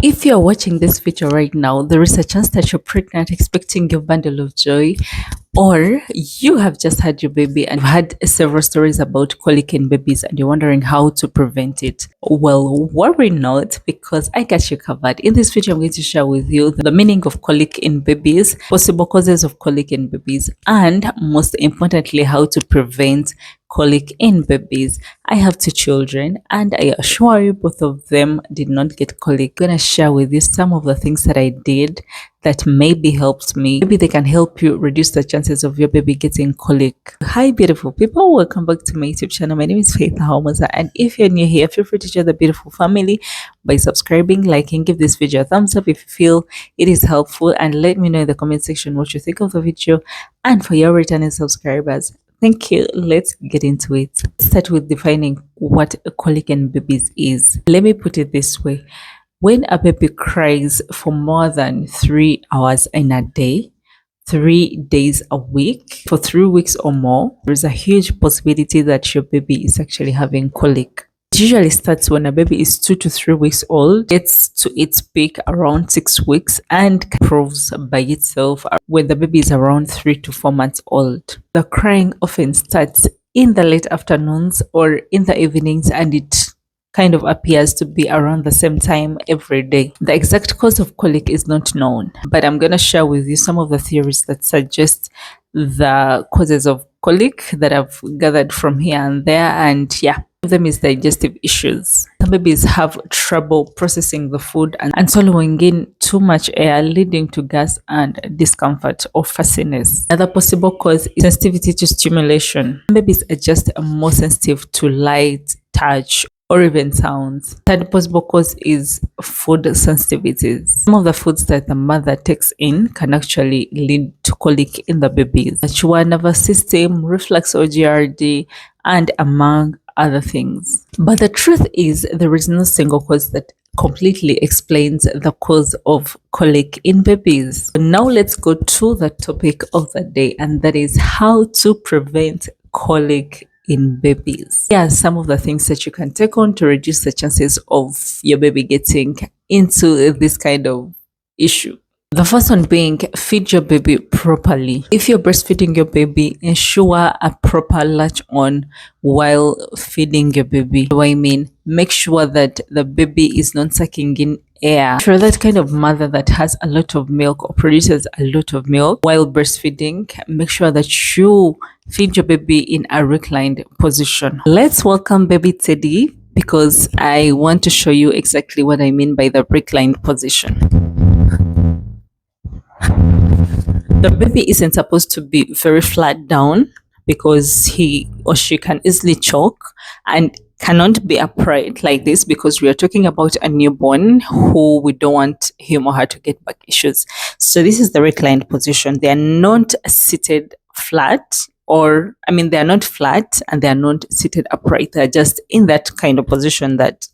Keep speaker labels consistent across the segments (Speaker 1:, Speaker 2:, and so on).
Speaker 1: If you're watching this video right now, there is a chance that you're pregnant, expecting your bundle of joy, or you have just had your baby and you've had several stories about colic in babies and you're wondering how to prevent it. Well, worry not, because I got you covered. In this video, I'm going to share with you the meaning of colic in babies, possible causes of colic in babies, and most importantly, how to prevent colic in babies. I have two children and I assure you both of them did not get colic. I'm going to share with you some of the things that I did that maybe helped me. Maybe they can help you reduce the chances of your baby getting colic. Hi beautiful people, welcome back to my YouTube channel. My name is Faith Haumaza, and if you're new here, feel free to join the beautiful family by subscribing, liking, give this video a thumbs up if you feel it is helpful, and let me know in the comment section what you think of the video. And for your returning subscribers, thank you. Let's get into it. Let's start with defining what colic in babies is. Let me put it this way. When a baby cries for more than 3 hours in a day, 3 days a week, for 3 weeks or more, there's a huge possibility that your baby is actually having colic. It usually starts when a baby is 2 to 3 weeks old, gets to its peak around 6 weeks, and improves by itself when the baby is around 3 to 4 months old. The crying often starts in the late afternoons or in the evenings, and it kind of appears to be around the same time every day. The exact cause of colic is not known, but I'm going to share with you some of the theories that suggest the causes of colic that I've gathered from here and there. And yeah, one of them is digestive issues. Some babies have trouble processing the food and swallowing in too much air, leading to gas and discomfort or fussiness. Another possible cause is sensitivity to stimulation. Some babies are just more sensitive to light, touch, or even sounds. Third possible cause is food sensitivities. Some of the foods that the mother takes in can actually lead to colic in the babies. The chewable nervous system, reflux or GRD, and among other things. But the truth is, there is no single cause that completely explains the cause of colic in babies. Now let's go to the topic of the day, and that is how to prevent colic in babies. Here are some of the things that you can take on to reduce the chances of your baby getting into this kind of issue. The first one being, feed your baby properly. If you're breastfeeding your baby, ensure a proper latch on while feeding your baby. What do I mean? Make sure that the baby is not sucking in air. If you're that kind of mother that has a lot of milk or produces a lot of milk while breastfeeding, make sure that you feed your baby in a reclined position. Let's welcome baby Teddy, because I want to show you exactly what I mean by the reclined position. The baby isn't supposed to be very flat down, because he or she can easily choke, and cannot be upright like this, because we are talking about a newborn who we don't want him or her to get back issues. So this is the reclined position. They are not seated flat, or they are not flat and they are not seated upright. They're just in that kind of position that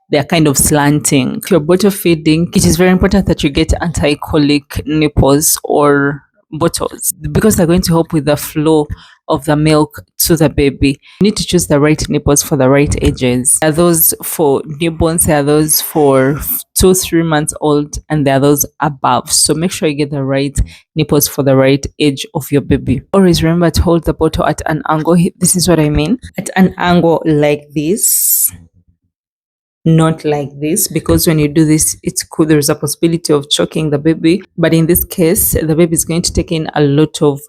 Speaker 1: they're kind of slanting. If you're bottle feeding, it is very important that you get anti-colic nipples or bottles, because they're going to help with the flow of the milk to the baby. You need to choose the right nipples for the right ages. There are those for newborns, there are those for 2-3 months old, and there are those above. So make sure you get the right nipples for the right age of your baby. Always remember to hold the bottle at an angle. This is what I mean. At an angle like this, not like this, because when you do this, it's cool, there's a possibility of choking the baby. But in this case, the baby is going to take in a lot of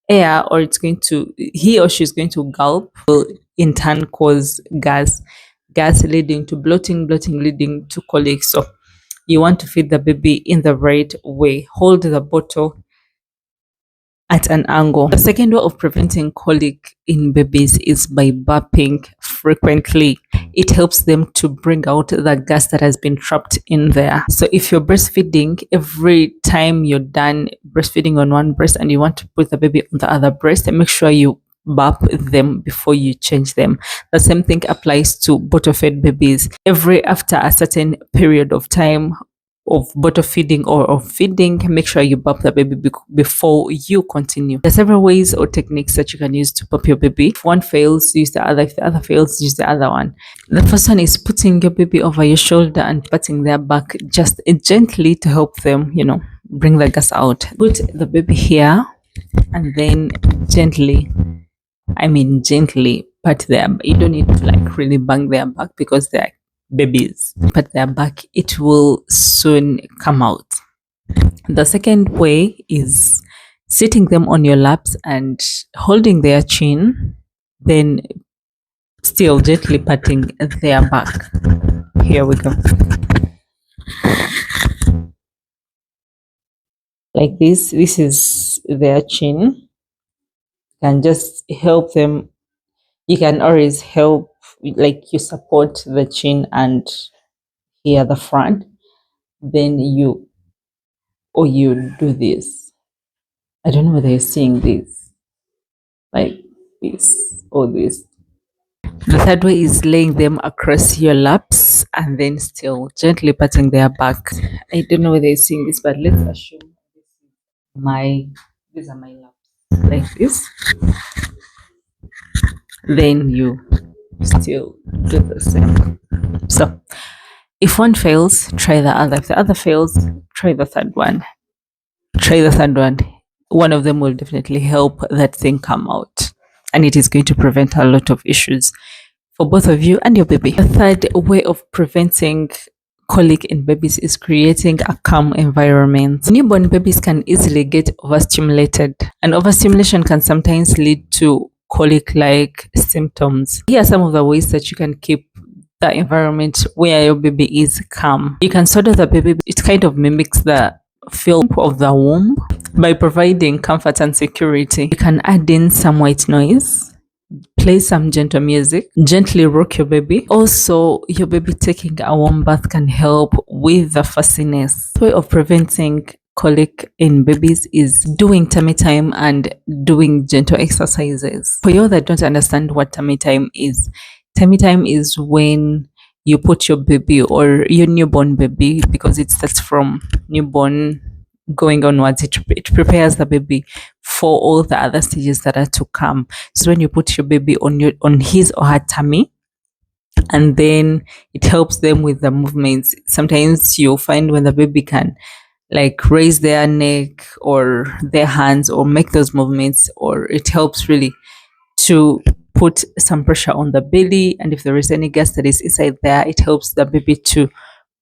Speaker 1: air, or he or she is going to gulp, will in turn cause gas leading to bloating leading to colic. So you want to feed the baby in the right way. Hold the bottle at an angle. The second way of preventing colic in babies is by burping frequently. It helps them to bring out the gas that has been trapped in there. So if you're breastfeeding, every time you're done breastfeeding on one breast and you want to put the baby on the other breast, and make sure you burp them before you change them. The same thing applies to bottle fed babies. After a certain period of time, of bottle feeding or of feeding, make sure you bump the baby before you continue. There are several ways or techniques that you can use to pump your baby. If one fails, use the other. If the other fails, use the other one. The first one is putting your baby over your shoulder and patting their back just gently to help them, bring the gas out. Put the baby here and then gently, pat their, you don't need to like really bang their back because they're babies. Pat their back, it will soon come out. The second way is sitting them on your laps and holding their chin, then still gently patting their back. Here we go. Like this is their chin. You can just help them. You can always help, like you support the chin and here the front. Then you do this. I don't know whether you're seeing this, like this or this. The third way is laying them across your laps and then still gently patting their back. I don't know whether you're seeing this, but let's assume these are my laps, like this. Then you still do the same. So if one fails, try the other. If the other fails, try the third one. One of them will definitely help that thing come out, and it is going to prevent a lot of issues for both of you and your baby. The third way of preventing colic in babies is creating a calm environment. Newborn babies can easily get overstimulated, and overstimulation can sometimes lead to colic-like symptoms. Here are some of the ways that you can keep the environment where your baby is calm. You can sort of the baby, it kind of mimics the feel of the womb by providing comfort and security. You can add in some white noise, play some gentle music, gently rock your baby. Also, your baby taking a warm bath can help with the fussiness. The way of preventing colic in babies is doing tummy time and doing gentle exercises. For you that don't understand what tummy time is when you put your baby or your newborn baby, because it starts from newborn going onwards, it prepares the baby for all the other stages that are to come. So when you put your baby on his or her tummy, and then it helps them with the movements. Sometimes you'll find when the baby can like raise their neck or their hands or make those movements, or it helps really to put some pressure on the belly, and if there is any gas that is inside there, it helps the baby to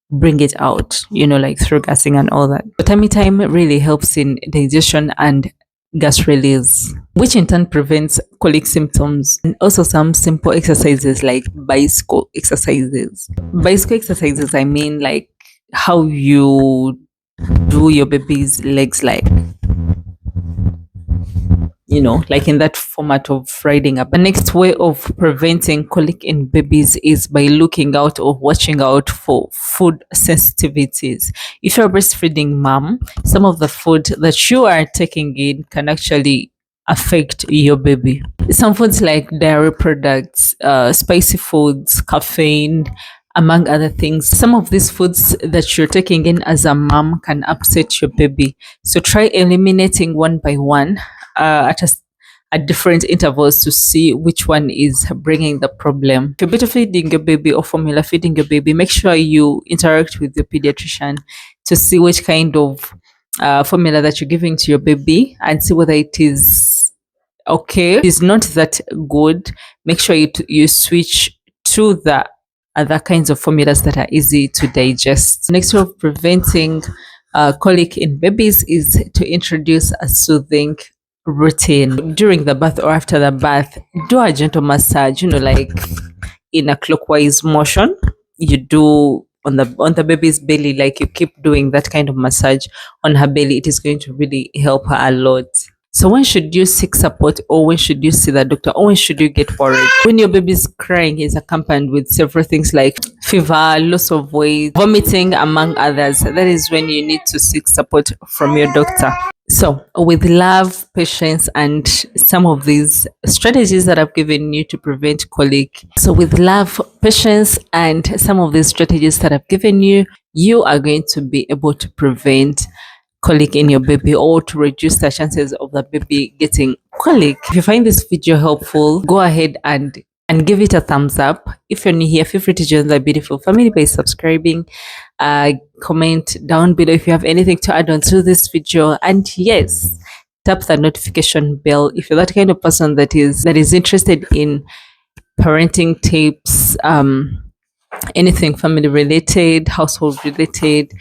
Speaker 1: bring it out, like through gassing and all that. But tummy time really helps in digestion and gas release, which in turn prevents colic symptoms. And also some simple exercises like bicycle exercises. I mean like how you do your baby's legs, like in that format of riding up. The next way of preventing colic in babies is by looking out or watching out for food sensitivities. If you're a breastfeeding mom, some of the food that you are taking in can actually affect your baby. Some foods like dairy products, spicy foods, caffeine, among other things. Some of these foods that you're taking in as a mom can upset your baby. So try eliminating one by one at different intervals to see which one is bringing the problem. If you're bottle feeding your baby or formula feeding your baby, make sure you interact with your pediatrician to see which kind of formula that you're giving to your baby and see whether it is okay. If it's not that good, make sure you switch to the other kinds of formulas that are easy to digest. Next way of preventing colic in babies is to introduce a soothing routine. During the bath or after the bath, do a gentle massage, like in a clockwise motion. You do on the baby's belly, like you keep doing that kind of massage on her belly. It is going to really help her a lot. So when should you seek support, or when should you see the doctor, or when should you get worried? When your baby's crying is accompanied with several things like fever, loss of weight, vomiting, among others, that is when you need to seek support from your doctor. So, with love, patience, and some of these strategies that I've given you to prevent colic. So, with love, patience, and some of these strategies that I've given you, you are going to be able to prevent colic in your baby or to reduce the chances of the baby getting colic. If you find this video helpful, go ahead and give it a thumbs up. If you're new here, feel free to join the beautiful family by subscribing. Comment down below if you have anything to add on to this video, and yes, tap the notification bell if you're that kind of person that is interested in parenting tips, anything family related, household related.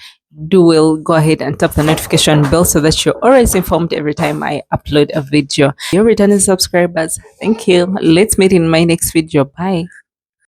Speaker 1: Do well, go ahead and tap the notification bell so that you're always informed every time I upload a video. Your returning subscribers, thank you. Let's meet in my next video. Bye.